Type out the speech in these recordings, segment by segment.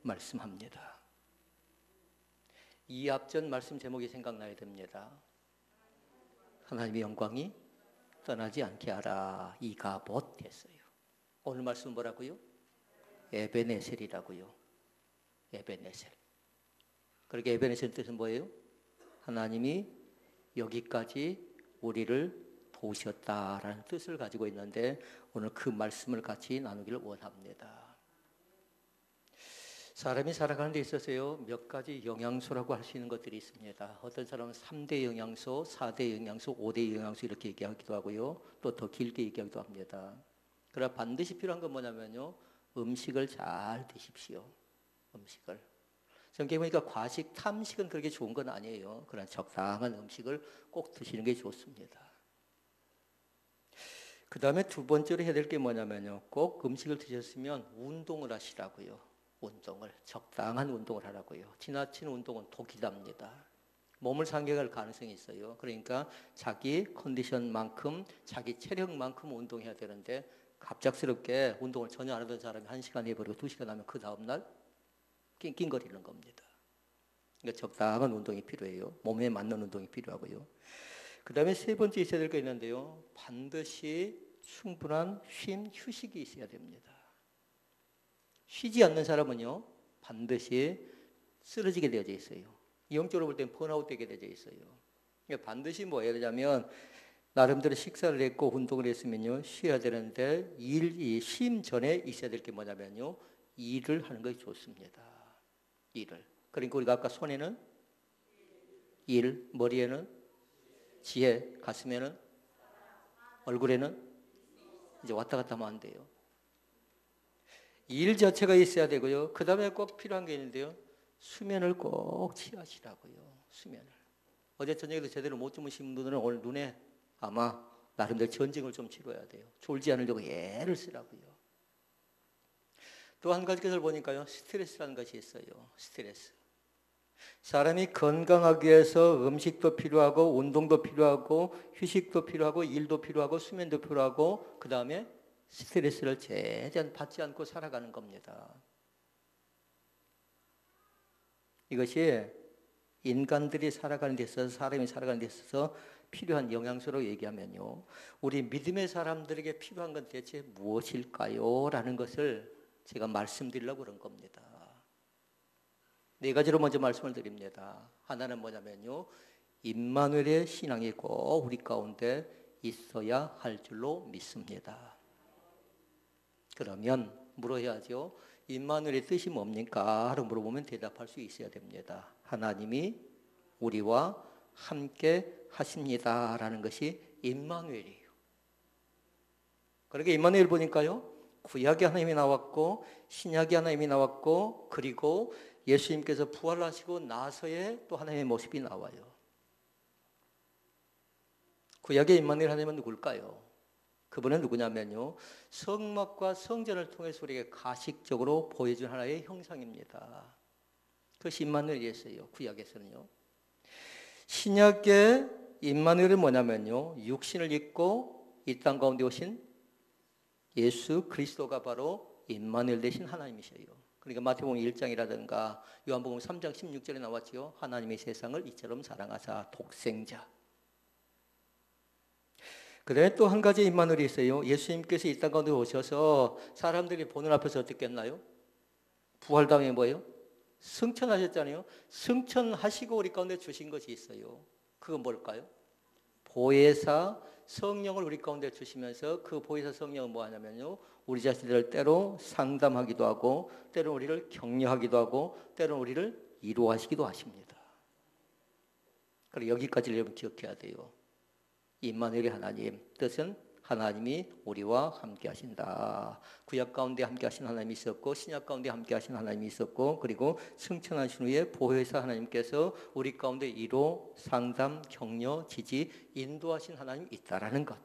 말씀합니다. 이 앞전 말씀 제목이 생각나야 됩니다. 하나님의 영광이 떠나지 않게 하라. 이가봇 했어요. 오늘 말씀 뭐라고요? 에베네셀이라고요. 에베네셀. 그렇게 에베네셀 뜻은 뭐예요? 하나님이 여기까지 우리를 도우셨다라는 뜻을 가지고 있는데 오늘 그 말씀을 같이 나누기를 원합니다. 사람이 살아가는 데 있어서요, 몇 가지 영양소라고 할 수 있는 것들이 있습니다. 어떤 사람은 3대 영양소, 4대 영양소, 5대 영양소 이렇게 얘기하기도 하고요. 또 더 길게 얘기하기도 합니다. 그러나 반드시 필요한 건 뭐냐면요, 음식을 잘 드십시오. 음식을. 성경에 보니까 과식, 탐식은 그렇게 좋은 건 아니에요. 그러나 적당한 음식을 꼭 드시는 게 좋습니다. 그 다음에 두 번째로 해야 될 게 뭐냐면요, 꼭 음식을 드셨으면 운동을 하시라고요. 운동을, 적당한 운동을 하라고요. 지나친 운동은 독이답니다. 몸을 상해갈 가능성이 있어요. 그러니까 자기 컨디션만큼, 자기 체력만큼 운동해야 되는데 갑작스럽게 운동을 전혀 안 하던 사람이 1시간 해버리고 2시간 하면 그 다음날 낑낑거리는 겁니다. 그러니까 적당한 운동이 필요해요. 몸에 맞는 운동이 필요하고요. 그 다음에 세 번째 있어야 될 게 있는데요, 반드시 충분한 휴식이 있어야 됩니다. 쉬지 않는 사람은요, 반드시 쓰러지게 되어져 있어요. 영적으로 볼 때는 번아웃 되게 되어져 있어요. 그러니까 반드시 뭐 예를 들자면 나름대로 식사를 했고 운동을 했으면요, 쉬어야 되는데 쉼 전에 있어야 될 게 뭐냐면요, 일을 하는 것이 좋습니다. 일을. 그러니까 우리가 아까 손에는 일, 머리에는 지혜, 가슴에는, 얼굴에는 이제 왔다 갔다 하면 안 돼요. 일 자체가 있어야 되고요. 그 다음에 꼭 필요한 게 있는데요, 수면을 꼭 취하시라고요. 수면을. 어제 저녁에도 제대로 못 주무신 분들은 오늘 눈에 아마 나름대로 전쟁을 좀 치러야 돼요. 졸지 않으려고 애를 쓰라고요. 또 한 가지 것을 보니까요, 스트레스라는 것이 있어요. 스트레스. 사람이 건강하기 위해서 음식도 필요하고 운동도 필요하고 휴식도 필요하고 일도 필요하고 수면도 필요하고 그 다음에 스트레스를 최대한 받지 않고 살아가는 겁니다. 이것이 인간들이 살아가는 데 있어서, 사람이 살아가는 데 있어서 필요한 영양소로 얘기하면요, 우리 믿음의 사람들에게 필요한 건 대체 무엇일까요? 라는 것을 제가 말씀드리려고 그런 겁니다. 네 가지로 먼저 말씀을 드립니다. 하나는 뭐냐면요, 임마누엘의 신앙이 꼭 우리 가운데 있어야 할 줄로 믿습니다. 그러면 물어야죠. 임마누엘의 뜻이 뭡니까? 라고 물어보면 대답할 수 있어야 됩니다. 하나님이 우리와 함께 하십니다. 라는 것이 임마누엘이에요. 그러니까 임마누엘 보니까요, 구약의 하나님이 나왔고 신약의 하나님이 나왔고 그리고 예수님께서 부활하시고 나서의 또 하나님의 모습이 나와요. 구약의 임마누엘 하나님은 누굴까요? 그분은 누구냐면요, 성막과 성전을 통해서 우리에게 가식적으로 보여준 하나의 형상입니다. 그것이 임마누엘이었어요. 구약에서는요. 신약의 임마누엘은 뭐냐면요, 육신을 입고 이 땅 가운데 오신 예수 그리스도가 바로 임마누엘 되신 하나님이셔요. 그러니까 마태복음 1장이라든가 요한복음 3장 16절에 나왔죠. 하나님의 세상을 이처럼 사랑하사 독생자. 그다음에 또 한 가지 임마누엘이 있어요. 예수님께서 이 땅 가운데 오셔서 사람들이 보는 앞에서 어떻게 했나요? 부활 다음에 뭐예요? 승천하셨잖아요. 승천하시고 우리 가운데 주신 것이 있어요. 그건 뭘까요? 보혜사 성령을 우리 가운데 주시면서 그 보혜사 성령은 뭐 하냐면요, 우리 자신들을 때로 상담하기도 하고 때로 우리를 격려하기도 하고 때로 우리를 위로하시기도 하십니다. 그리고 여기까지를 여러분 기억해야 돼요. 임마누엘의 하나님, 뜻은 하나님이 우리와 함께 하신다. 구약 가운데 함께 하신 하나님이 있었고 신약 가운데 함께 하신 하나님이 있었고 그리고 승천하신 후에 보혜사 하나님께서 우리 가운데 위로, 상담, 격려, 지지, 인도하신 하나님이 있다라는 것.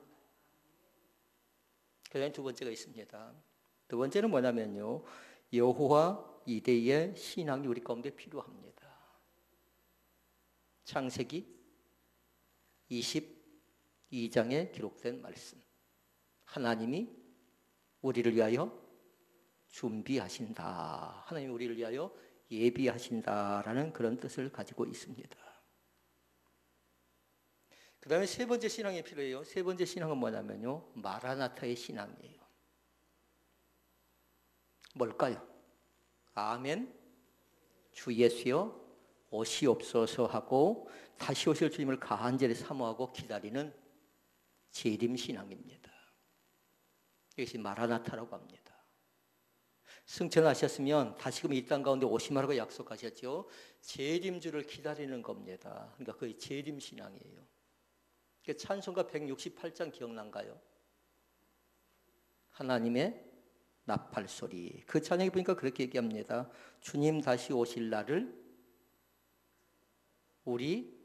그 다음에 두 번째가 있습니다. 두 번째는 뭐냐면요, 여호와 이레의 신앙이 우리 가운데 필요합니다. 창세기 22장에 기록된 말씀. 하나님이 우리를 위하여 준비하신다. 하나님이 우리를 위하여 예비하신다라는 그런 뜻을 가지고 있습니다. 그 다음에 세 번째 신앙이 필요해요. 세 번째 신앙은 뭐냐면요, 마라나타의 신앙이에요. 뭘까요? 아멘, 주 예수여 오시옵소서 하고 다시 오실 주님을 간절히 사모하고 기다리는 재림신앙입니다. 이것이 마라나타라고 합니다. 승천하셨으면 다시금 이 땅 가운데 오시마라고 약속하셨죠. 재림주를 기다리는 겁니다. 그러니까 그게 재림신앙이에요. 찬송가 168장 기억난가요? 하나님의 나팔소리. 그 찬양에 보니까 그렇게 얘기합니다. 주님 다시 오실 날을 우리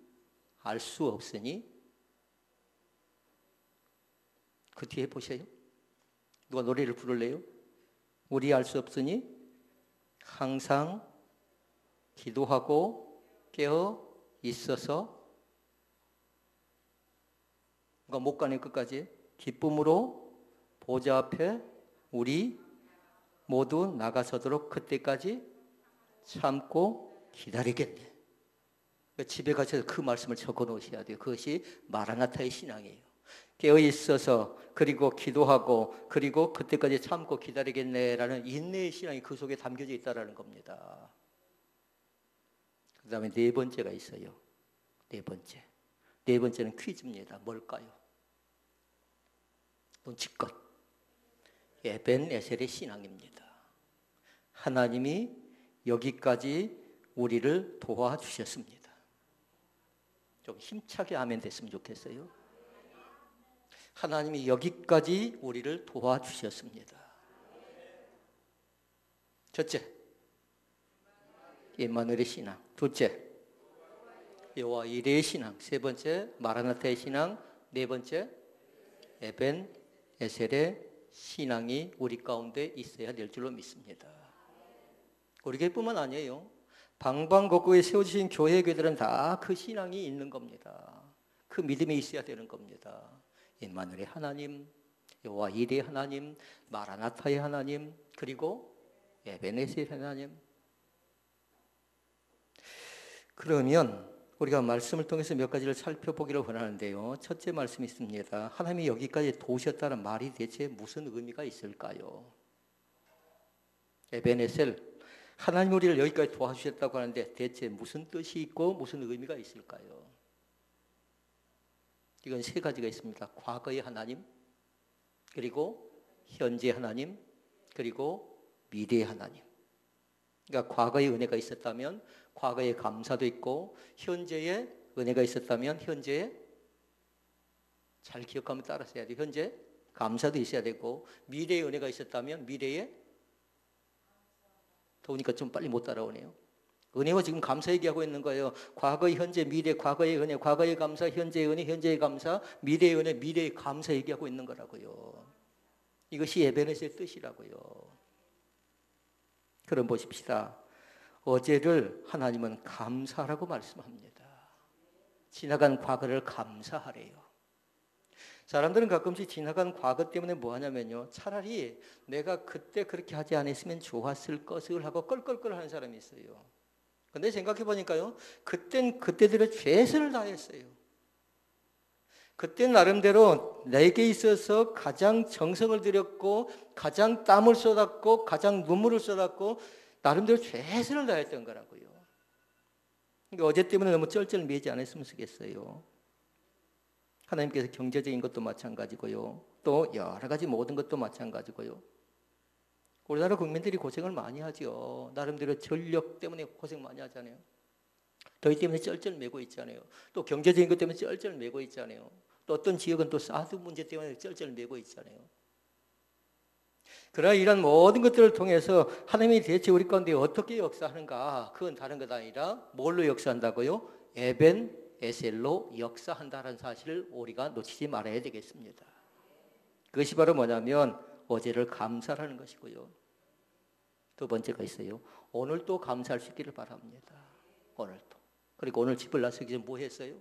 알 수 없으니, 그 뒤에 보세요. 누가 노래를 부를래요? 우리 알 수 없으니 항상 기도하고 깨어 있어서, 그러니까 못 가는 끝까지 기쁨으로 보좌 앞에 우리 모두 나가서도록 그때까지 참고 기다리겠네. 집에 가셔서 그 말씀을 적어 놓으셔야 돼요. 그것이 마라나타의 신앙이에요. 깨어 있어서, 그리고 기도하고, 그리고 그때까지 참고 기다리겠네라는 인내의 신앙이 그 속에 담겨져 있다는 겁니다. 그 다음에 네 번째가 있어요. 네 번째. 네 번째는 퀴즈입니다. 뭘까요? 눈치껏. 에벤에셀의 신앙입니다. 하나님이 여기까지 우리를 도와주셨습니다. 좀 힘차게 아멘 됐으면 좋겠어요. 하나님이 여기까지 우리를 도와주셨습니다. 첫째, 임마누엘의 신앙. 둘째, 여호와 이레의 신앙. 세 번째, 마라나타의 신앙. 네 번째, 에벤에셀의 신앙이 우리 가운데 있어야 될 줄로 믿습니다. 우리 교회뿐만 아니에요. 방방곡곡에 세워주신 교회들은 다 그 신앙이 있는 겁니다. 그 믿음이 있어야 되는 겁니다. 임마누엘의 하나님, 여호와 이레의 하나님, 마라나타의 하나님, 그리고 에벤에셀의 하나님. 그러면 우리가 말씀을 통해서 몇 가지를 살펴보기를 원하는데요. 첫째 말씀이 있습니다. 하나님이 여기까지 도우셨다는 말이 대체 무슨 의미가 있을까요? 에벤에셀, 하나님 우리를 여기까지 도와주셨다고 하는데 대체 무슨 뜻이 있고 무슨 의미가 있을까요? 이건 세 가지가 있습니다. 과거의 하나님, 그리고 현재 하나님, 그리고 미래의 하나님. 그러니까 과거의 은혜가 있었다면 과거의 감사도 있고, 현재의 은혜가 있었다면 현재에 잘 기억하면 따라서 해야 돼요. 현재 감사도 있어야 되고, 미래의 은혜가 있었다면 미래에, 더우니까 좀 빨리 못 따라오네요. 은혜와 지금 감사 얘기하고 있는 거예요. 과거, 현재, 미래, 과거의 은혜, 과거의 감사, 현재의 은혜, 현재의 감사, 미래의 은혜, 미래의 감사 얘기하고 있는 거라고요. 이것이 에벤에셀의 뜻이라고요. 그럼 보십시다. 어제를 하나님은 감사라고 말씀합니다. 지나간 과거를 감사하래요. 사람들은 가끔씩 지나간 과거 때문에 뭐 하냐면요, 차라리 내가 그때 그렇게 하지 않았으면 좋았을 것을 하고 껄껄껄 하는 사람이 있어요. 근데 생각해 보니까요, 그땐 그때대로 최선을 다했어요. 그때 나름대로 내게 있어서 가장 정성을 들였고, 가장 땀을 쏟았고, 가장 눈물을 쏟았고, 나름대로 최선을 다했던 거라고요. 그러니까 어제 때문에 너무 쩔쩔매지 않았으면 좋겠어요. 하나님께서 경제적인 것도 마찬가지고요. 또 여러 가지 모든 것도 마찬가지고요. 우리나라 국민들이 고생을 많이 하죠. 나름대로 전력 때문에 고생 많이 하잖아요. 더위 때문에 쩔쩔매고 있잖아요. 또 경제적인 것 때문에 쩔쩔매고 있잖아요. 또 어떤 지역은 또 사드 문제 때문에 쩔쩔매고 있잖아요. 그러나 이런 모든 것들을 통해서 하나님이 대체 우리 가운데 어떻게 역사하는가? 그건 다른 것 아니라 뭘로 역사한다고요? 에벤에셀로 역사한다는 사실을 우리가 놓치지 말아야 되겠습니다. 그것이 바로 뭐냐면 어제를 감사하는 것이고요. 두 번째가 있어요. 오늘도 감사할 수 있기를 바랍니다. 오늘도. 그리고 오늘 집을 나서기 전에 뭐 했어요?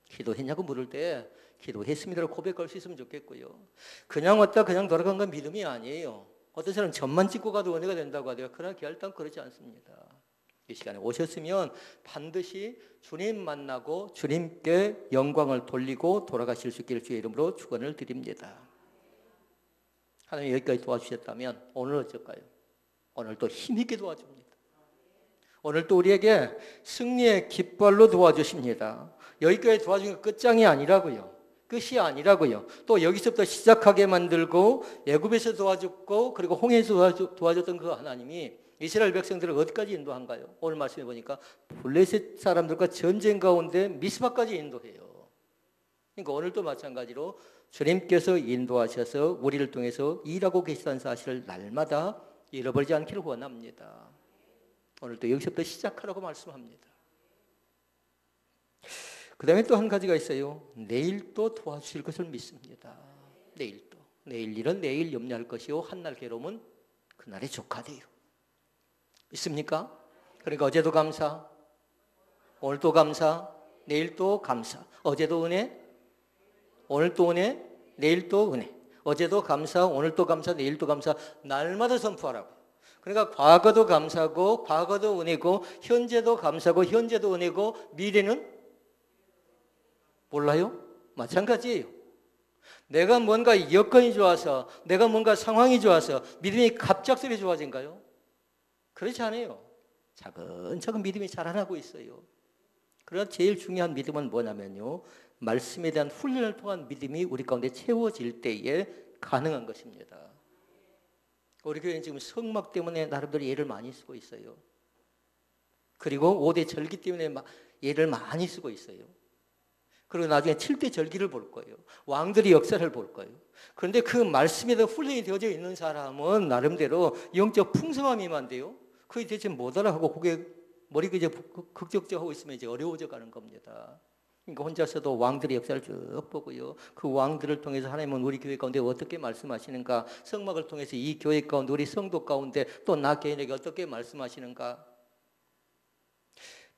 기도했냐고 물을 때 기도했습니다라고 고백할 수 있으면 좋겠고요. 그냥 왔다 그냥 돌아간 건 믿음이 아니에요. 어떤 사람은 점만 찍고 가도 은혜가 된다고 하대요. 그러나 결단 그렇지 않습니다. 이 시간에 오셨으면 반드시 주님 만나고 주님께 영광을 돌리고 돌아가실 수 있기를 주의 이름으로 축원을 드립니다. 하나님 여기까지 도와주셨다면 오늘 어쩔까요? 오늘 또 힘있게 도와줍니다. 오늘 또 우리에게 승리의 깃발로 도와주십니다. 여기까지 도와준 게 끝장이 아니라고요. 끝이 아니라고요. 또 여기서부터 시작하게 만들고 애굽에서 도와줬고 그리고 홍해에서 도와줬던 그 하나님이 이스라엘 백성들을 어디까지 인도한가요? 오늘 말씀해 보니까 블레셋 사람들과 전쟁 가운데 미스바까지 인도해요. 그러니까 오늘도 마찬가지로 주님께서 인도하셔서 우리를 통해서 일하고 계시다는 사실을 날마다 잃어버리지 않기를 원합니다. 오늘도 여기서부터 시작하라고 말씀합니다. 그 다음에 또 한 가지가 있어요. 내일 또 도와주실 것을 믿습니다. 내일 또. 내일 일은 내일 염려할 것이요 한날 괴로움은 그날에 족하대요. 있습니까? 그러니까 어제도 감사, 오늘도 감사, 내일도 감사. 어제도 은혜, 오늘도 은혜, 내일도 은혜. 어제도 감사, 오늘도 감사, 내일도 감사. 날마다 선포하라고. 그러니까 과거도 감사고 과거도 은혜고 현재도 감사고 현재도 은혜고 미래는 몰라요? 마찬가지예요. 내가 뭔가 여건이 좋아서 내가 뭔가 상황이 좋아서 믿음이 갑작스레 좋아진가요? 그렇지 않아요. 차근차근 믿음이 자라나고 있어요. 그러나 제일 중요한 믿음은 뭐냐면요. 말씀에 대한 훈련을 통한 믿음이 우리 가운데 채워질 때에 가능한 것입니다. 우리 교회는 지금 성막 때문에 나름대로 예를 많이 쓰고 있어요. 그리고 5대 절기 때문에 예를 많이 쓰고 있어요. 그리고 나중에 7대 절기를 볼 거예요. 왕들의 역사를 볼 거예요. 그런데 그 말씀에 대한 훈련이 되어져 있는 사람은 나름대로 영적 풍성함이 임한데요. 그게 대체 못 알아하고 고개 머리가 이제 극적적하고 있으면 이제 어려워져 가는 겁니다. 그러니까 혼자서도 왕들의 역사를 쭉 보고요. 그 왕들을 통해서 하나님은 우리 교회 가운데 어떻게 말씀하시는가, 성막을 통해서 이 교회 가운데 우리 성도 가운데 또 나 개인에게 어떻게 말씀하시는가,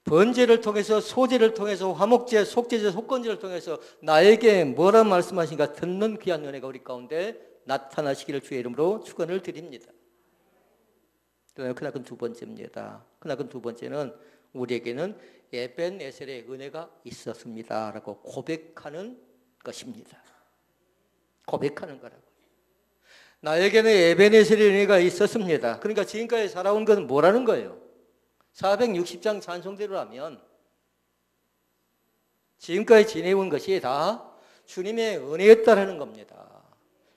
번제를 통해서 소제를 통해서 화목제, 속제제, 속건제를 통해서 나에게 뭐라 말씀하신가 듣는 귀한 은혜가 우리 가운데 나타나시기를 주의 이름으로 축원을 드립니다. 그나큰 두 번째입니다. 그나큰 두 번째는 우리에게는 에벤에셀의 은혜가 있었습니다 라고 고백하는 것입니다. 고백하는 거라고. 나에게는 에벤에셀의 은혜가 있었습니다. 그러니까 지금까지 살아온 건 뭐라는 거예요? 460장 찬송대로라면 지금까지 지내온 것이 다 주님의 은혜였다라는 겁니다.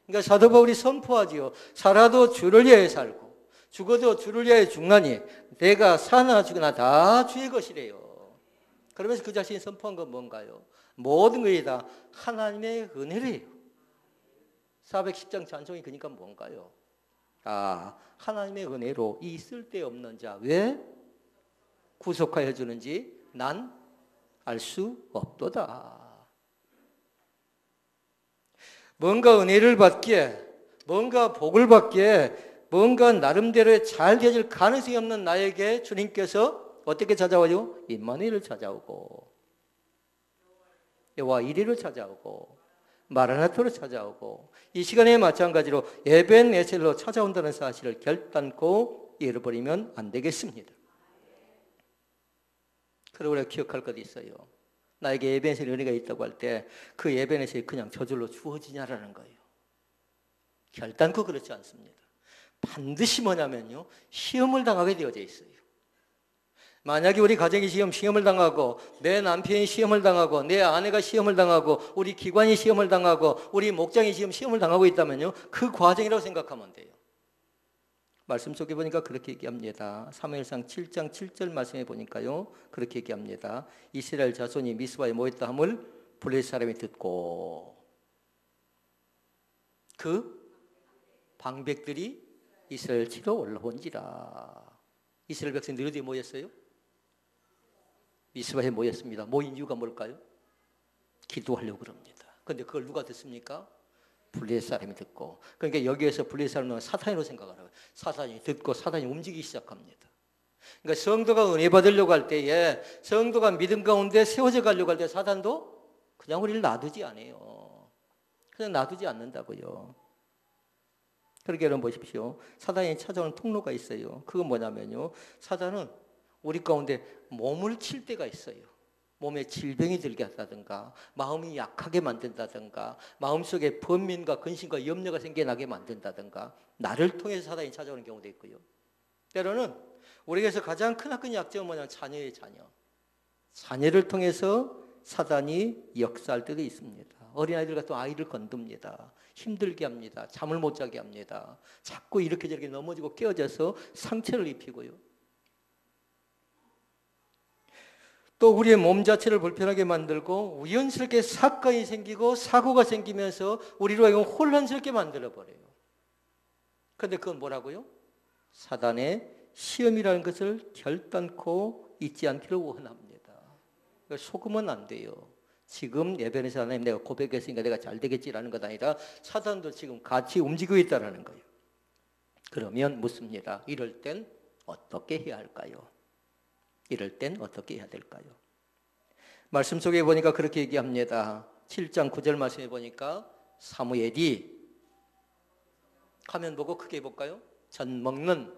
그러니까 사도 바울이 선포하지요. 살아도 주를 위해 살고 죽어도 주를 위해 죽나니 내가 사나 죽으나 다 주의 것이래요. 그러면서 그 자신이 선포한 건 뭔가요? 모든 것이 다 하나님의 은혜래요. 410장 찬송이 그러니까 뭔가요? 하나님의 은혜로 이 쓸데없는 자 왜 구속하여 주는지 난 알 수 없도다. 뭔가 은혜를 받기에, 뭔가 복을 받기에, 뭔가 나름대로의 잘 되어질 가능성이 없는 나에게 주님께서 어떻게 찾아와요? 임마누엘을 찾아오고 여호와 이레로 찾아오고 마라나토로 찾아오고 이 시간에 마찬가지로 에벤에셀로 찾아온다는 사실을 결단코 잃어버리면 안 되겠습니다. 그리고 우리가 기억할 것이 있어요. 나에게 에벤에셀 은혜가 있다고 할 때 그 에벤에셀이 그냥 저절로 주어지냐라는 거예요. 결단코 그렇지 않습니다. 반드시 뭐냐면요, 시험을 당하게 되어져 있어요. 만약에 우리 가정이 시험을 당하고 내 남편이 시험을 당하고 내 아내가 시험을 당하고 우리 기관이 시험을 당하고 우리 목장이 시험을 당하고 있다면요, 그 과정이라고 생각하면 돼요. 말씀 속에 보니까 그렇게 얘기합니다. 사무엘상 7장 7절 말씀에 보니까요 그렇게 얘기합니다. 이스라엘 자손이 미스바에 모였다 함을 블레셋 사람이 듣고 그 방백들이 이스라엘 치러 올라온지라. 이스라엘 백성들이 어디에 모였어요? 미스바에 모였습니다. 모인 이유가 뭘까요? 기도하려고 그럽니다. 그런데 그걸 누가 듣습니까? 블레셋 사람이 듣고. 그러니까 여기에서 블레셋 사람은 사탄이라고 생각하라고요. 사탄이 듣고 사탄이 움직이기 시작합니다. 그러니까 성도가 은혜 받으려고 할 때에, 성도가 믿음 가운데 세워져 가려고 할 때 사탄도 그냥 우리를 놔두지 않아요. 그냥 놔두지 않는다고요. 그렇게 여러분 보십시오. 사단이 찾아오는 통로가 있어요. 그건 뭐냐면요. 사단은 우리 가운데 몸을 칠 때가 있어요. 몸에 질병이 들게 한다든가 마음이 약하게 만든다든가 마음속에 번민과 근심과 염려가 생겨나게 만든다든가 나를 통해서 사단이 찾아오는 경우도 있고요. 때로는 우리에게서 가장 크나큰 약점은 뭐냐면 자녀의 자녀. 자녀를 통해서 사단이 역사할 때도 있습니다. 어린아이들 같은 아이를 건듭니다. 힘들게 합니다. 잠을 못 자게 합니다. 자꾸 이렇게 저렇게 넘어지고 깨어져서 상처를 입히고요. 또 우리의 몸 자체를 불편하게 만들고 우연스럽게 사건이 생기고 사고가 생기면서 우리로 하여금 혼란스럽게 만들어버려요. 그런데 그건 뭐라고요? 사단의 시험이라는 것을 결단코 잊지 않기를 원합니다. 속으면 안 돼요. 지금 예배에서 하나님 내가 고백했으니까 내가 잘 되겠지라는 것 아니라 사단도 지금 같이 움직이고 있다는 거예요. 그러면 묻습니다. 이럴 땐 어떻게 해야 할까요? 이럴 땐 어떻게 해야 될까요? 말씀 속에 보니까 그렇게 얘기합니다. 7장 9절 말씀에 보니까 사무엘이 화면 보고 크게 해볼까요? 젖 먹는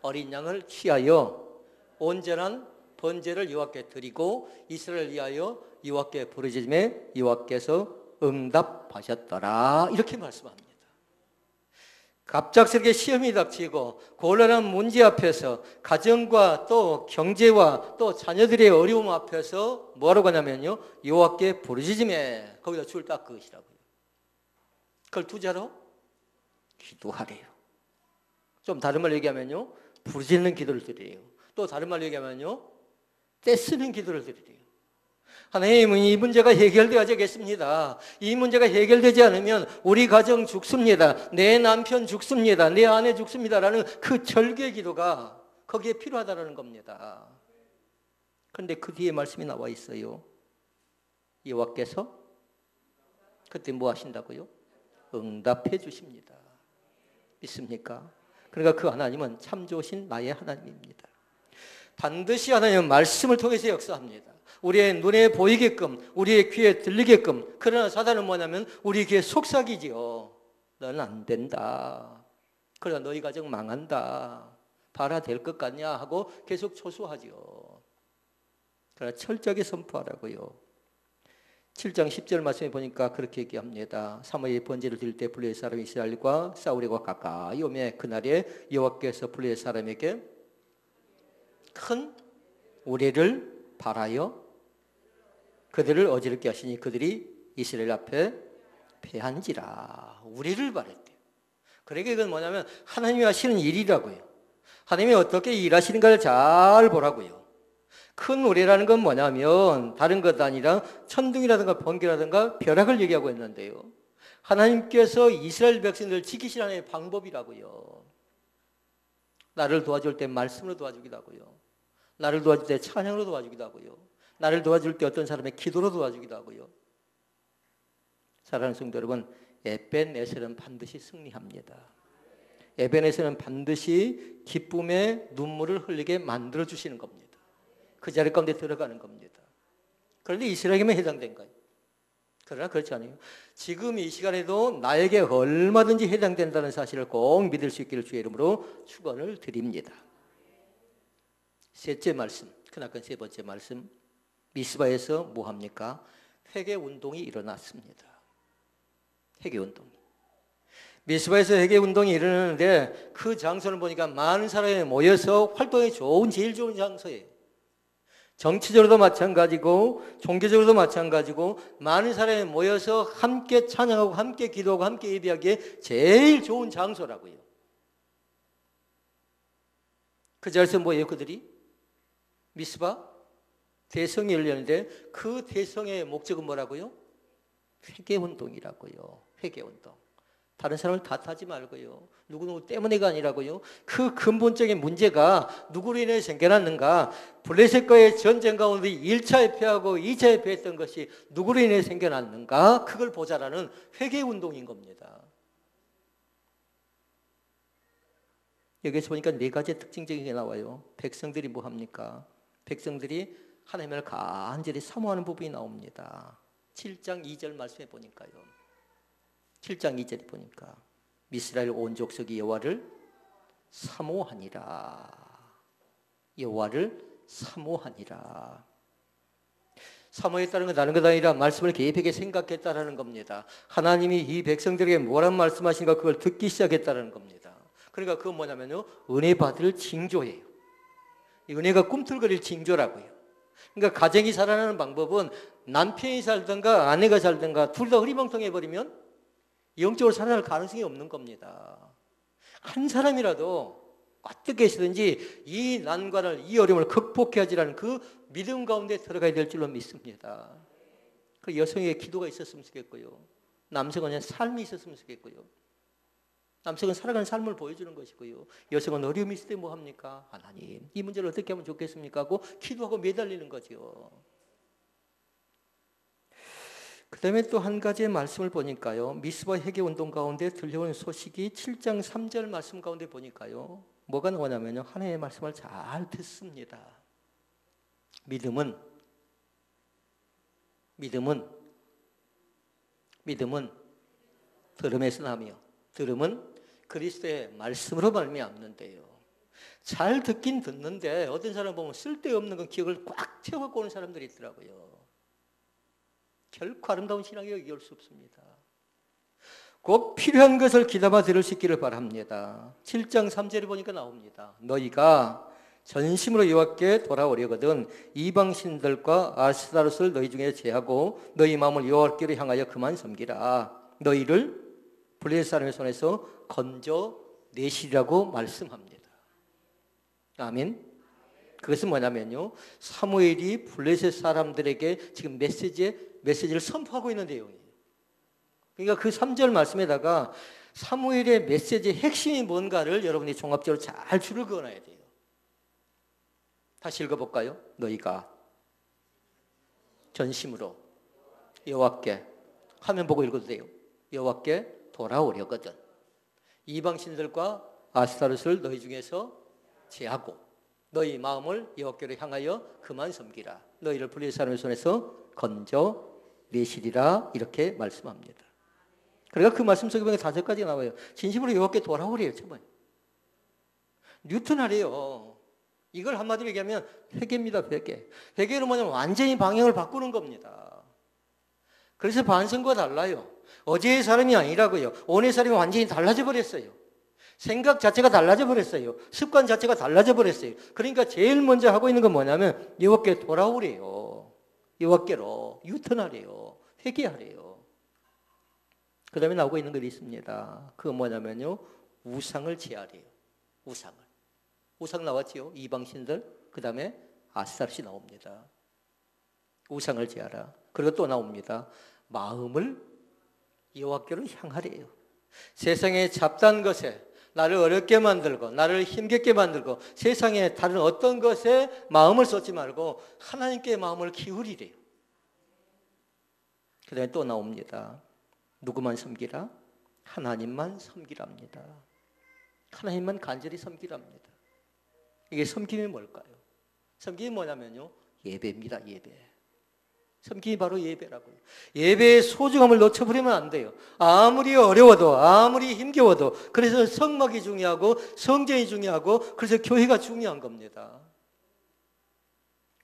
어린 양을 취하여 온전한 번제를 여호와께 드리고 이스라엘을 위하여 여호와께 부르짖음에 여호와께서 응답하셨더라. 이렇게 말씀합니다. 갑작스럽게 시험이 닥치고 곤란한 문제 앞에서 가정과 또 경제와 또 자녀들의 어려움 앞에서 뭐라고 하냐면요. 여호와께 부르짖음에 거기다 줄 딱 그것이라고요. 그걸 두자로 기도하래요. 좀 다른 말로 얘기하면요. 부르짖는 기도를 드려요. 또 다른 말로 얘기하면요. 떼쓰는 기도를 드리래요. 하나님, 이 문제가 해결되어야 되겠습니다. 이 문제가 해결되지 않으면 우리 가정 죽습니다. 내 남편 죽습니다. 내 아내 죽습니다라는 그 절규의 기도가 거기에 필요하다는 겁니다. 그런데 그 뒤에 말씀이 나와 있어요. 여호와께서 그때 뭐 하신다고요? 응답해 주십니다. 믿습니까? 그러니까 그 하나님은 참 좋으신 나의 하나님입니다. 반드시 하나님은 말씀을 통해서 역사합니다. 우리의 눈에 보이게끔, 우리의 귀에 들리게끔. 그러나 사단은 뭐냐면 우리 귀에 속삭이지요. 너는 안 된다. 그러나 너희 가정 망한다. 봐라 될 것 같냐 하고 계속 초소하지요. 그러나 철저하게 선포하라고요. 7장 10절 말씀에 보니까 그렇게 얘기합니다. 사무엘이 번제를 드릴 때 블레셋 사람 이스라엘과 싸우려고 가까이 오매 그날에 여호와께서 블레셋 사람에게 큰 우레를 발하여 그들을 어지럽게 하시니 그들이 이스라엘 앞에 패한지라. 우레를 발했대요. 그러니까 이건 뭐냐면 하나님이 하시는 일이라고요. 하나님이 어떻게 일하시는가를 잘 보라고요. 큰 우레라는 건 뭐냐면 다른 것 아니라 천둥이라든가 번개라든가 벼락을 얘기하고 있는데요. 하나님께서 이스라엘 백성들을 지키시라는 방법이라고요. 나를 도와줄 때 말씀으로 도와주기도 하고요. 나를 도와줄 때 찬양으로 도와주기도 하고요. 나를 도와줄 때 어떤 사람의 기도로 도와주기도 하고요. 사랑하는 성도 여러분, 에벤에셀은 반드시 승리합니다. 에벤에셀은 반드시 기쁨의 눈물을 흘리게 만들어주시는 겁니다. 그 자리 가운데 들어가는 겁니다. 그런데 이스라엘에게만 해당된 거예요. 그러나 그렇지 않아요. 지금 이 시간에도 나에게 얼마든지 해당된다는 사실을 꼭 믿을 수 있기를 주의 이름으로 축원을 드립니다. 셋째 말씀, 크나큰 세 번째 말씀. 미스바에서 뭐합니까? 회개운동이 일어났습니다. 회개운동이. 미스바에서 회개운동이 일어나는데 그 장소를 보니까 많은 사람이 모여서 활동이 좋은 제일 좋은 장소예요. 정치적으로도 마찬가지고 종교적으로도 마찬가지고 많은 사람이 모여서 함께 찬양하고 함께 기도하고 함께 예배하기에 제일 좋은 장소라고요. 그 자리에서 뭐예요 그들이? 미스바 대성이 열렸는데 그 대성의 목적은 뭐라고요? 회개운동이라고요. 회개운동. 다른 사람을 탓하지 말고요. 누구누구 때문에가 아니라고요. 그 근본적인 문제가 누구로 인해 생겨났는가? 블레셋과의 전쟁 가운데 1차에 패하고 2차에 패했던 것이 누구로 인해 생겨났는가? 그걸 보자라는 회개운동인 겁니다. 여기서 보니까 네 가지 특징적인 게 나와요. 백성들이 뭐 합니까? 백성들이 하나님을 간절히 사모하는 부분이 나옵니다. 7장 2절 말씀해 보니까요. 7장 2절에 보니까 이스라엘 온 족속이 여호와를 사모하니라. 여호와를 사모하니라. 사모했다는 건 다른 것 아니라 말씀을 깊게 생각했다라는 겁니다. 하나님이 이 백성들에게 뭐란 말씀하신가 그걸 듣기 시작했다는 겁니다. 그러니까 그건 뭐냐면요, 은혜 받을 징조예요. 은혜가 꿈틀거릴 징조라고요. 그러니까 가정이 살아나는 방법은 남편이 살든가 아내가 살든가 둘 다 흐리멍텅해버리면 영적으로 살아날 가능성이 없는 겁니다. 한 사람이라도 어떻게 해서든지 이 난관을, 이 어려움을 극복해야지라는 그 믿음 가운데 들어가야 될 줄로 믿습니다. 그 여성에게 기도가 있었으면 좋겠고요. 남성은 그냥 삶이 있었으면 좋겠고요. 남성은 살아가는 삶을 보여주는 것이고요. 여성은 어려움이 있을 때 뭐 합니까? 하나님, 이 문제를 어떻게 하면 좋겠습니까? 하고 기도하고 매달리는 거죠. 그 다음에 또 한 가지의 말씀을 보니까요, 미스바 회개운동 가운데 들려오는 소식이 7장 3절 말씀 가운데 보니까요, 뭐가 나오냐면요, 하나님의 말씀을 잘 듣습니다. 믿음은 들음에서 나며 들음은 그리스도의 말씀으로 말미암는데요. 잘 듣긴 듣는데 어떤 사람 보면 쓸데없는 건 기억을 꽉 채워갖고 오는 사람들이 있더라고요. 결코 아름다운 신앙이 이룰 수 없습니다. 꼭 필요한 것을 귀담아 들을 수 있기를 바랍니다. 7장 3절에 보니까 나옵니다. 너희가 전심으로 여호와께 돌아오려거든 이방신들과 아스타롯을 너희 중에 제하고 너희 마음을 여호와께로 향하여 그만 섬기라. 너희를 블레셋 사람의 손에서 건져내시라고 말씀합니다. 아멘. 그것은 뭐냐면요, 사무엘이 블레셋 사람들에게 지금 메시지를 선포하고 있는 내용이에요. 그러니까 그 3절 말씀에다가 사무엘의 메시지의 핵심이 뭔가를 여러분이 종합적으로 잘 줄을 그어놔야 돼요. 다시 읽어볼까요? 너희가 전심으로 여호와께, 화면 보고 읽어도 돼요. 여호와께 돌아오려거든 이방신들과 아스타롯을 너희 중에서 제하고 너희 마음을 여호와께로 향하여 그만 섬기라. 너희를 블레셋 사람의 손에서 건져내시리라. 이렇게 말씀합니다. 그러니까 그 말씀 속에 보면 5가지 나와요. 진심으로 여호와께 돌아오래요. 처음에 뉴턴 하래요. 이걸 한마디로 얘기하면 회개입니다. 회개로 뭐냐면 완전히 방향을 바꾸는 겁니다. 그래서 반성과 달라요. 어제의 사람이 아니라고요. 오늘의 사람이 완전히 달라져 버렸어요. 생각 자체가 달라져 버렸어요. 습관 자체가 달라져 버렸어요. 그러니까 제일 먼저 하고 있는 건 뭐냐면 여호와께 돌아오래요. 여호와께로 유턴하래요. 회개하래요. 그 다음에 나오고 있는 것이 있습니다. 그건 뭐냐면요, 우상을 제하래요. 우상 나왔지요. 이방신들. 그 다음에 아스타롯이 나옵니다. 우상을 제하라. 그리고 또 나옵니다. 마음을 여호와께로 향하래요. 세상의 잡다한 것에 나를 어렵게 만들고 나를 힘겹게 만들고 세상의 다른 어떤 것에 마음을 쏟지 말고 하나님께 마음을 기울이래요. 그 다음에 또 나옵니다. 누구만 섬기라? 하나님만 섬기랍니다. 하나님만 간절히 섬기랍니다. 이게 섬김이 뭘까요? 섬김이 뭐냐면요, 예배입니다. 예배. 섬김이 바로 예배라고요. 예배의 소중함을 놓쳐버리면 안 돼요. 아무리 어려워도 아무리 힘겨워도. 그래서 성막이 중요하고 성전이 중요하고 그래서 교회가 중요한 겁니다.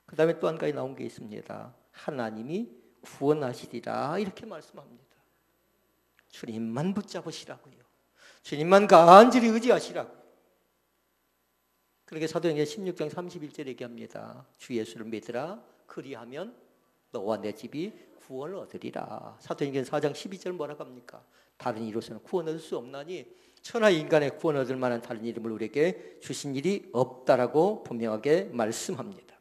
그 다음에 또 한 가지 나온 게 있습니다. 하나님이 구원하시리라. 이렇게 말씀합니다. 주님만 붙잡으시라고요. 주님만 간절히 의지하시라고요. 그렇게 사도행전 16장 31절에 얘기합니다. 주 예수를 믿으라. 그리하면 너와 내 집이 구원을 얻으리라. 사도행전 4장 12절 뭐라고 합니까? 다른 이로서는 구원 얻을 수 없나니 천하 인간의 구원 얻을 만한 다른 이름을 우리에게 주신 일이 없다라고 분명하게 말씀합니다.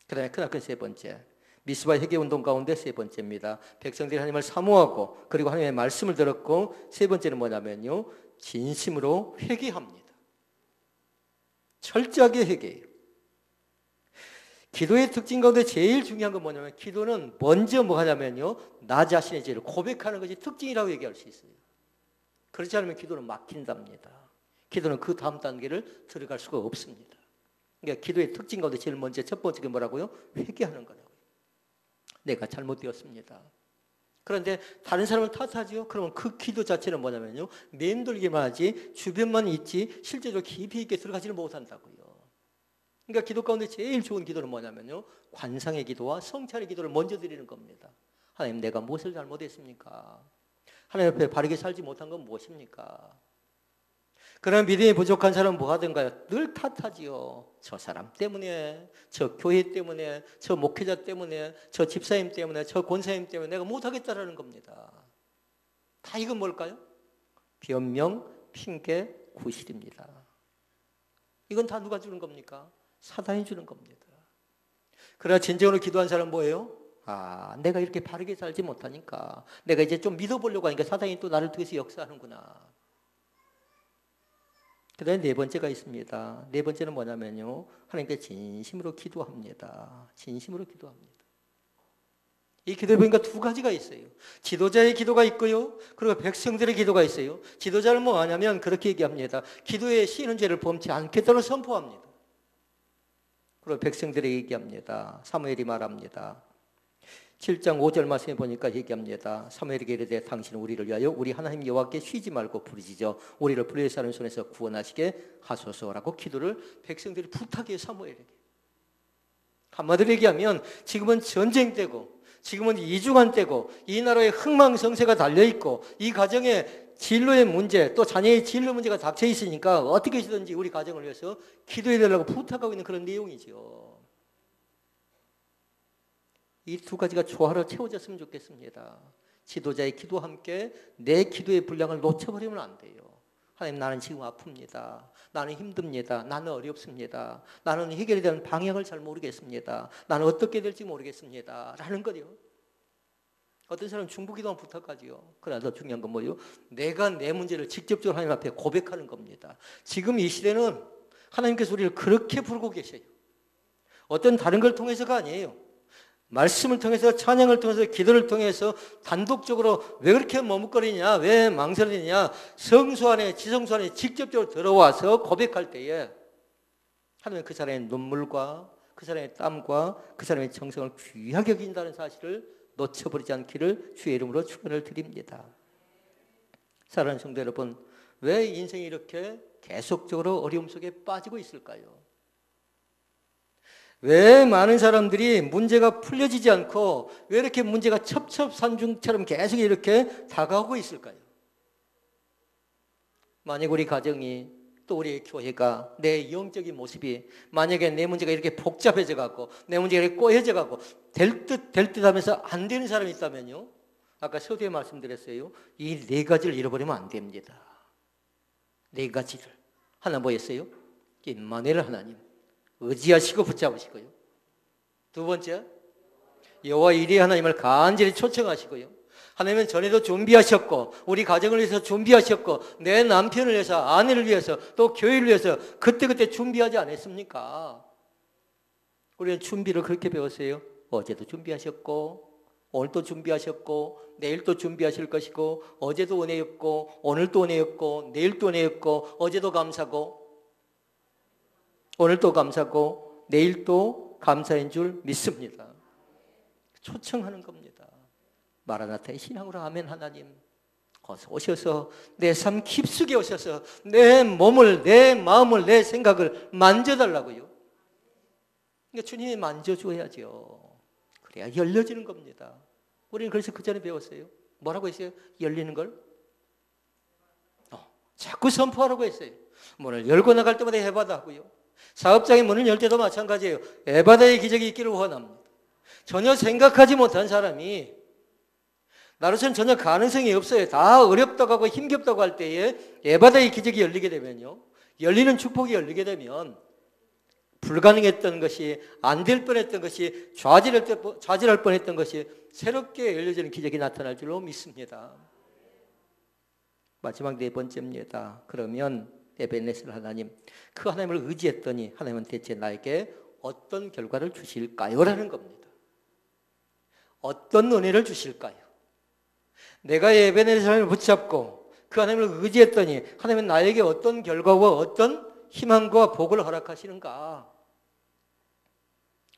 그 다음에 크나큰 세 번째, 미스바 회개운동 가운데 세 번째입니다. 백성들이 하나님을 사모하고 그리고 하나님의 말씀을 들었고, 세 번째는 뭐냐면요, 진심으로 회개합니다. 철저하게 회개해요. 기도의 특징 가운데 제일 중요한 건 뭐냐면, 기도는 먼저 뭐 하냐면요, 나 자신의 죄를 고백하는 것이 특징이라고 얘기할 수 있어요. 그렇지 않으면 기도는 막힌답니다. 기도는 그 다음 단계를 들어갈 수가 없습니다. 그러니까 기도의 특징 가운데 제일 먼저 첫 번째가 뭐라고요? 회개하는 거라고요. 내가 잘못되었습니다. 그런데 다른 사람을 탓하죠. 그러면 그 기도 자체는 뭐냐면요, 맴돌기만 하지 주변만 있지 실제로 깊이 있게 들어가지를 못한다고요. 그러니까 기도 가운데 제일 좋은 기도는 뭐냐면요, 관상의 기도와 성찰의 기도를 먼저 드리는 겁니다. 하나님, 내가 무엇을 잘못했습니까? 하나님 앞에 바르게 살지 못한 건 무엇입니까? 그런 믿음이 부족한 사람은 뭐 하든가요? 늘 탓하지요. 저 사람 때문에, 저 교회 때문에, 저 목회자 때문에, 저 집사님 때문에, 저 권사님 때문에 내가 못하겠다라는 겁니다. 다 이건 뭘까요? 변명, 핑계, 구실입니다. 이건 다 누가 주는 겁니까? 사단이 주는 겁니다. 그러나 진정으로 기도한 사람은 뭐예요? 내가 이렇게 바르게 살지 못하니까, 내가 이제 좀 믿어보려고 하니까 사단이 또 나를 통해서 역사하는구나. 그 다음에 네 번째가 있습니다. 네 번째는 뭐냐면요, 하나님께 진심으로 기도합니다. 진심으로 기도합니다. 이 기도에 보니까 두 가지가 있어요. 지도자의 기도가 있고요, 그리고 백성들의 기도가 있어요. 지도자는 뭐 하냐면 그렇게 얘기합니다. 기도에 씌는 죄를 범치 않겠다고 선포합니다. 그리고 백성들에게 얘기합니다. 사무엘이 말합니다. 7장 5절 말씀에 보니까 얘기합니다. 사무엘에게 이르되 당신은 우리를 위하여 우리 하나님 여호와께 쉬지 말고 부르짖어 우리를 블레셋 사람 손에서 구원하시게 하소서라고 기도를 백성들이 부탁해요. 사무엘에게. 한마디로 얘기하면 지금은 전쟁 때고, 지금은 이중한 때고, 이 나라에 흥망성쇠가 달려있고, 이 가정에 진로의 문제, 또 자녀의 진로 문제가 닥쳐 있으니까 어떻게 해서든지 우리 가정을 위해서 기도해 달라고 부탁하고 있는 그런 내용이죠. 이 두 가지가 조화로 채워졌으면 좋겠습니다. 지도자의 기도와 함께 내 기도의 분량을 놓쳐버리면 안 돼요. 하나님, 나는 지금 아픕니다. 나는 힘듭니다. 나는 어렵습니다. 나는 해결에 대한 방향을 잘 모르겠습니다. 나는 어떻게 될지 모르겠습니다. 라는 거요. 어떤 사람은 중보기도만 부탁하지요. 그러나 더 중요한 건 뭐예요? 내가 내 문제를 직접적으로 하나님 앞에 고백하는 겁니다. 지금 이 시대는 하나님께서 우리를 그렇게 부르고 계셔요. 어떤 다른 걸 통해서가 아니에요. 말씀을 통해서, 찬양을 통해서, 기도를 통해서 단독적으로 왜 그렇게 머뭇거리냐, 왜 망설이냐, 성수 안에, 지성수 안에 직접적으로 들어와서 고백할 때에 하나님은 그 사람의 눈물과 그 사람의 땀과 그 사람의 정성을 귀하게 여긴다는 사실을 놓쳐버리지 않기를 주의 이름으로 축원을 드립니다. 사랑하는 성도 여러분, 왜 인생이 이렇게 계속적으로 어려움 속에 빠지고 있을까요? 왜 많은 사람들이 문제가 풀려지지 않고 왜 이렇게 문제가 첩첩산중처럼 계속 이렇게 다가오고 있을까요? 만약 우리 가정이, 또 우리 교회가, 내 영적인 모습이 만약에 내 문제가 이렇게 복잡해져 갖고 내 문제가 이렇게 꼬여져 갖고 될 듯 하면서 안 되는 사람이 있다면요, 아까 서두에 말씀드렸어요. 이 네 가지를 잃어버리면 안 됩니다. 네 가지를. 하나 뭐였어요? 임마누엘 하나님 의지하시고 붙잡으시고요. 두 번째, 여호와 이레 하나님을 간절히 초청하시고요. 하나님은 전에도 준비하셨고, 우리 가정을 위해서 준비하셨고, 내 남편을 위해서, 아내를 위해서, 또 교회를 위해서 그때그때 준비하지 않았습니까? 우리는 준비를 그렇게 배웠어요. 어제도 준비하셨고, 오늘도 준비하셨고, 내일도 준비하실 것이고, 어제도 은혜였고, 오늘도 은혜였고, 내일도 은혜였고, 어제도 감사고, 오늘도 감사고, 내일도 감사인 줄 믿습니다. 초청하는 겁니다. 마라나타의 신앙으로 아멘. 하나님 어서 오셔서 내 삶 깊숙이 오셔서 내 몸을, 내 마음을, 내 생각을 만져달라고요. 그러니까 주님이 만져줘야죠. 그래야 열려지는 겁니다. 우리는 그래서 그 전에 배웠어요. 뭐라고 했어요? 열리는 걸? 자꾸 선포하라고 했어요. 문을 열고 나갈 때마다 해바다 하고요. 사업장의 문을 열 때도 마찬가지예요. 에바다의 기적이 있기를 원합니다. 전혀 생각하지 못한 사람이, 나로서는 전혀 가능성이 없어요. 다 어렵다고 하고 힘겹다고 할 때에 에바다의 기적이 열리게 되면요, 열리는 축복이 열리게 되면 불가능했던 것이, 안 될 뻔했던 것이, 좌절할 뻔했던 것이 새롭게 열려지는 기적이 나타날 줄로 믿습니다. 마지막 네 번째입니다. 그러면 에베네셀 하나님, 그 하나님을 의지했더니 하나님은 대체 나에게 어떤 결과를 주실까요? 라는 겁니다. 어떤 은혜를 주실까요? 내가 에베네셀 하나님을 붙잡고 그 하나님을 의지했더니 하나님은 나에게 어떤 결과와 어떤 희망과 복을 허락하시는가?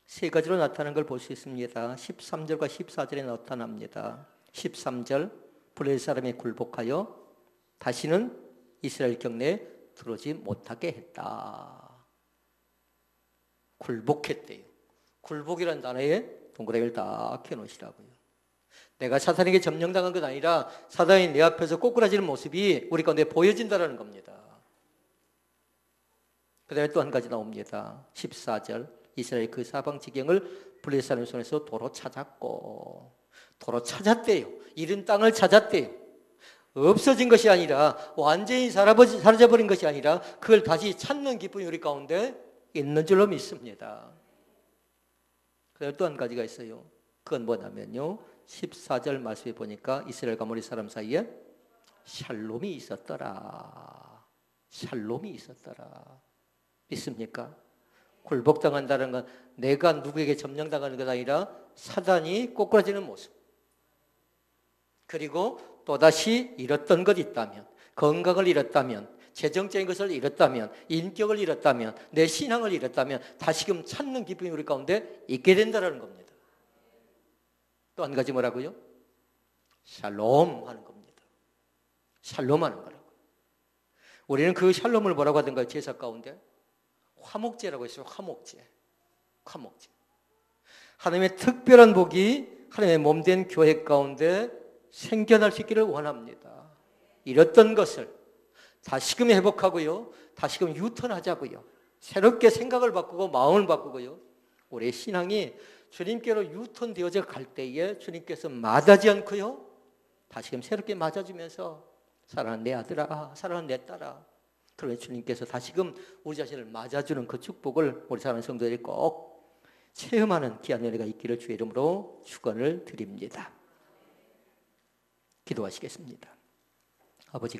세 가지로 나타나는 걸 볼 수 있습니다. 13절과 14절에 나타납니다. 13절 블레셋 사람이 굴복하여 다시는 이스라엘 경내에 들어오지 못하게 했다. 굴복했대요. 굴복이라는 단어에 동그라미를 딱 켜놓으시라고요. 내가 사탄에게 점령당한 것 아니라 사탄이 내 앞에서 꼬꾸라지는 모습이 우리 가운데 보여진다는 겁니다. 그 다음에 또 한 가지 나옵니다. 14절 이스라엘 그 사방 지경을 블레셋 사람의 손에서 도로 찾았고, 도로 찾았대요. 잃은 땅을 찾았대요. 없어진 것이 아니라, 완전히 사라져버린 것이 아니라 그걸 다시 찾는 기쁨이 우리 가운데 있는 줄로 믿습니다. 그다음에 또 한 가지가 있어요. 그건 뭐냐면요, 14절 말씀에 보니까 이스라엘과 모리 사람 사이에 샬롬이 있었더라. 샬롬이 있었더라. 믿습니까? 굴복당한다는 건 내가 누구에게 점령당하는 것 아니라 사단이 꼬꾸라지는 모습. 그리고 또다시 잃었던 것 있다면, 건강을 잃었다면, 재정적인 것을 잃었다면, 인격을 잃었다면, 내 신앙을 잃었다면 다시금 찾는 기쁨이 우리 가운데 있게 된다는 겁니다. 또 한 가지 뭐라고요? 샬롬 하는 겁니다. 샬롬 하는 거라고. 우리는 그 샬롬을 뭐라고 하던가요? 제사 가운데 화목제라고 했어요. 화목제. 화목제. 하나님의 특별한 복이 하나님의 몸된 교회 가운데 생겨날 수 있기를 원합니다. 잃었던 것을 다시금 회복하고요, 다시금 유턴하자고요, 새롭게 생각을 바꾸고 마음을 바꾸고요, 우리의 신앙이 주님께로 유턴되어져 갈 때에 주님께서 맞아지 않고요, 다시금 새롭게 맞아주면서 사랑하는 내 아들아, 사랑하는 내 딸아, 그러면 주님께서 다시금 우리 자신을 맞아주는 그 축복을 우리 사랑하는 성도들이 꼭 체험하는 귀한 은혜가 있기를 주의 이름으로 축원을 드립니다. 기도하시겠습니다. 아버지